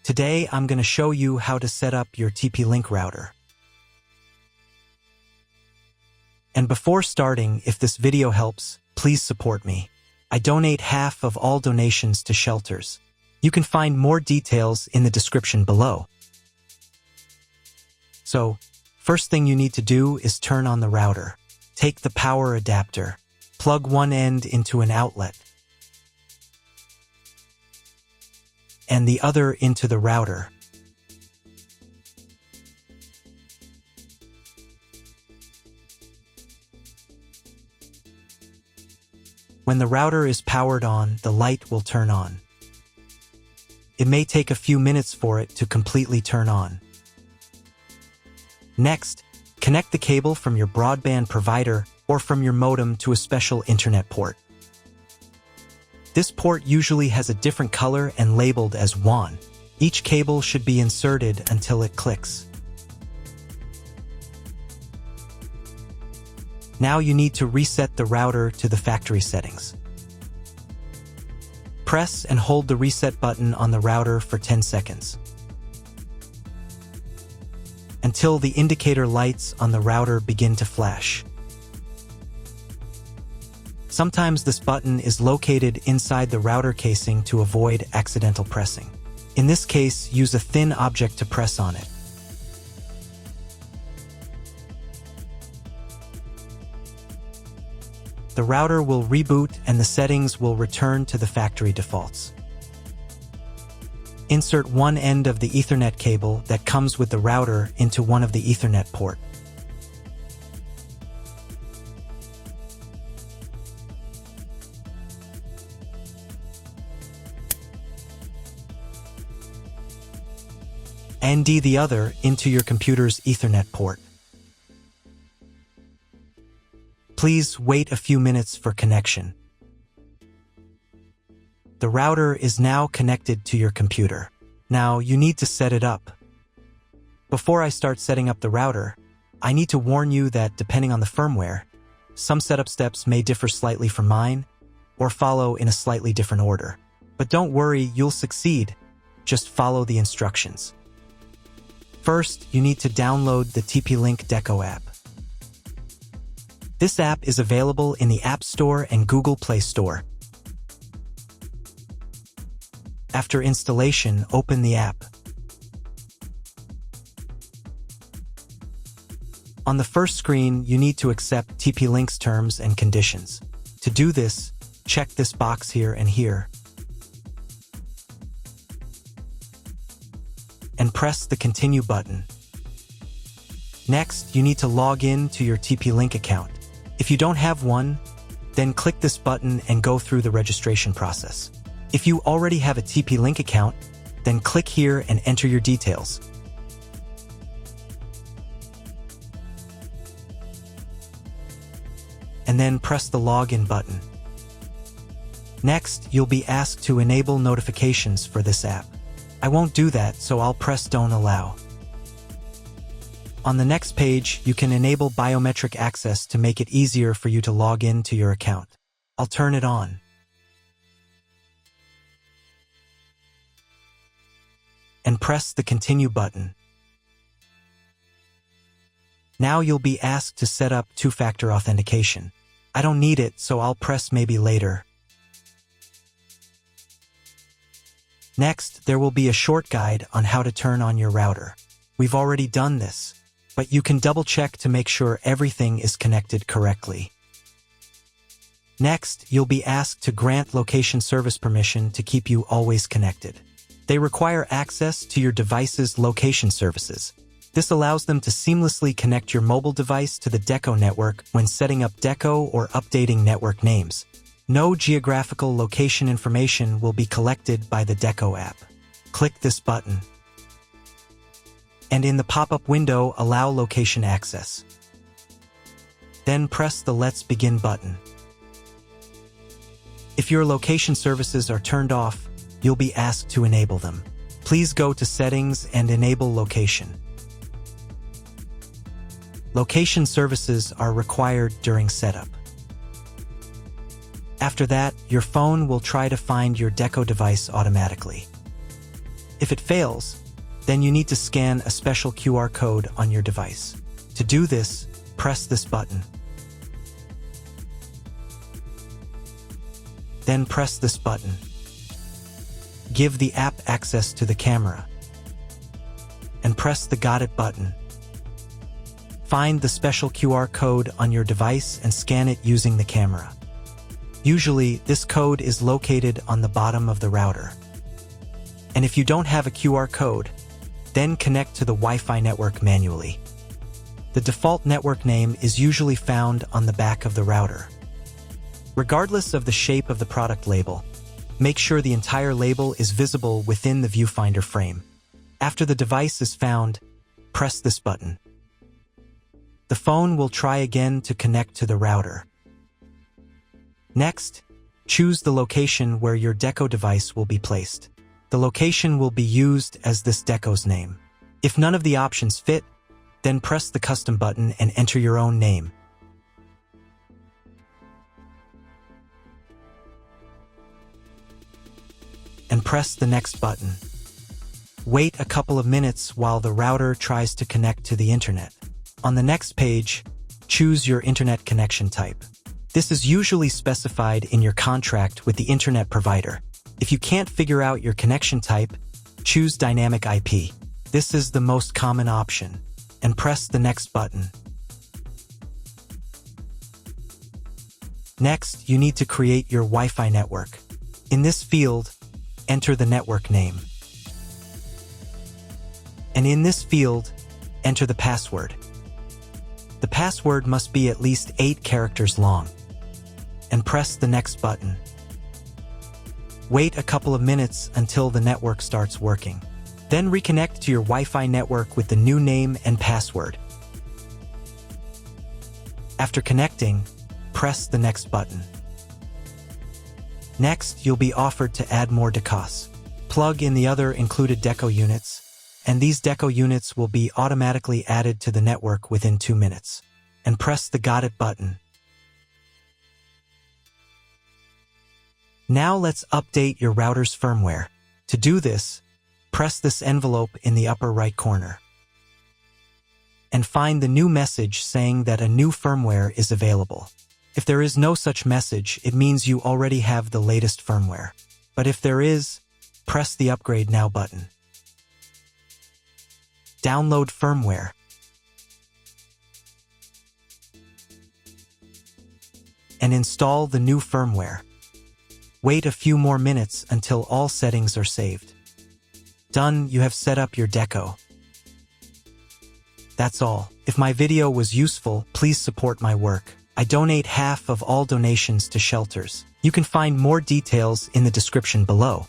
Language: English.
Today, I'm going to show you how to set up your TP-Link router. And before starting, if this video helps, please support me. I donate half of all donations to shelters. You can find more details in the description below. So, first thing you need to do is turn on the router. Take the power adapter. Plug one end into an outlet and the other into the router. When the router is powered on, the light will turn on. It may take a few minutes for it to completely turn on. Next, connect the cable from your broadband provider or from your modem to a special internet port. This port usually has a different color and labeled as WAN. Each cable should be inserted until it clicks. Now you need to reset the router to the factory settings. Press and hold the reset button on the router for 10 seconds. Until the indicator lights on the router begin to flash. Sometimes this button is located inside the router casing to avoid accidental pressing. In this case, use a thin object to press on it. The router will reboot and the settings will return to the factory defaults. Insert one end of the Ethernet cable that comes with the router into one of the Ethernet port. And the other into your computer's Ethernet port. Please wait a few minutes for connection. The router is now connected to your computer. Now you need to set it up. Before I start setting up the router, I need to warn you that depending on the firmware, some setup steps may differ slightly from mine or follow in a slightly different order. But don't worry, you'll succeed. Just follow the instructions. First, you need to download the TP-Link Deco app. This app is available in the App Store and Google Play Store. After installation, open the app. On the first screen, you need to accept TP-Link's terms and conditions. To do this, check this box here and here, and press the Continue button. Next, you need to log in to your TP-Link account. If you don't have one, then click this button and go through the registration process. If you already have a TP-Link account, then click here and enter your details. And then press the Login button. Next, you'll be asked to enable notifications for this app. I won't do that, so I'll press Don't Allow. On the next page, you can enable biometric access to make it easier for you to log in to your account. I'll turn it on. And press the Continue button. Now you'll be asked to set up two-factor authentication. I don't need it, so I'll press Maybe later. Next, there will be a short guide on how to turn on your router. We've already done this, but you can double-check to make sure everything is connected correctly. Next, you'll be asked to grant location service permission to keep you always connected. They require access to your device's location services. This allows them to seamlessly connect your mobile device to the Deco network when setting up Deco or updating network names. No geographical location information will be collected by the Deco app. Click this button. And in the pop-up window, allow location access. Then press the Let's Begin button. If your location services are turned off, you'll be asked to enable them. Please go to Settings and enable location. Location services are required during setup. After that, your phone will try to find your Deco device automatically. If it fails, then you need to scan a special QR code on your device. To do this, press this button. Then press this button. Give the app access to the camera. And press the Got It button. Find the special QR code on your device and scan it using the camera. Usually, this code is located on the bottom of the router. And if you don't have a QR code, then connect to the Wi-Fi network manually. The default network name is usually found on the back of the router. Regardless of the shape of the product label, make sure the entire label is visible within the viewfinder frame. After the device is found, press this button. The phone will try again to connect to the router. Next, choose the location where your Deco device will be placed. The location will be used as this Deco's name. If none of the options fit, then press the custom button and enter your own name. And press the next button. Wait a couple of minutes while the router tries to connect to the internet. On the next page, choose your internet connection type. This is usually specified in your contract with the internet provider. If you can't figure out your connection type, choose Dynamic IP. This is the most common option. And press the next button. Next, you need to create your Wi-Fi network. In this field, enter the network name. And in this field, enter the password. The password must be at least 8 characters long. And press the next button. Wait a couple of minutes until the network starts working. Then reconnect to your Wi-Fi network with the new name and password. After connecting, press the next button. Next, you'll be offered to add more decos. Plug in the other included Deco units, and these Deco units will be automatically added to the network within 2 minutes. And press the Got It button. Now let's update your router's firmware. To do this, press this envelope in the upper right corner. And find the new message saying that a new firmware is available. If there is no such message, it means you already have the latest firmware. But if there is, press the Upgrade Now button. Download firmware. And install the new firmware. Wait a few more minutes until all settings are saved. Done, you have set up your Deco. That's all. If my video was useful, please support my work. I donate half of all donations to shelters. You can find more details in the description below.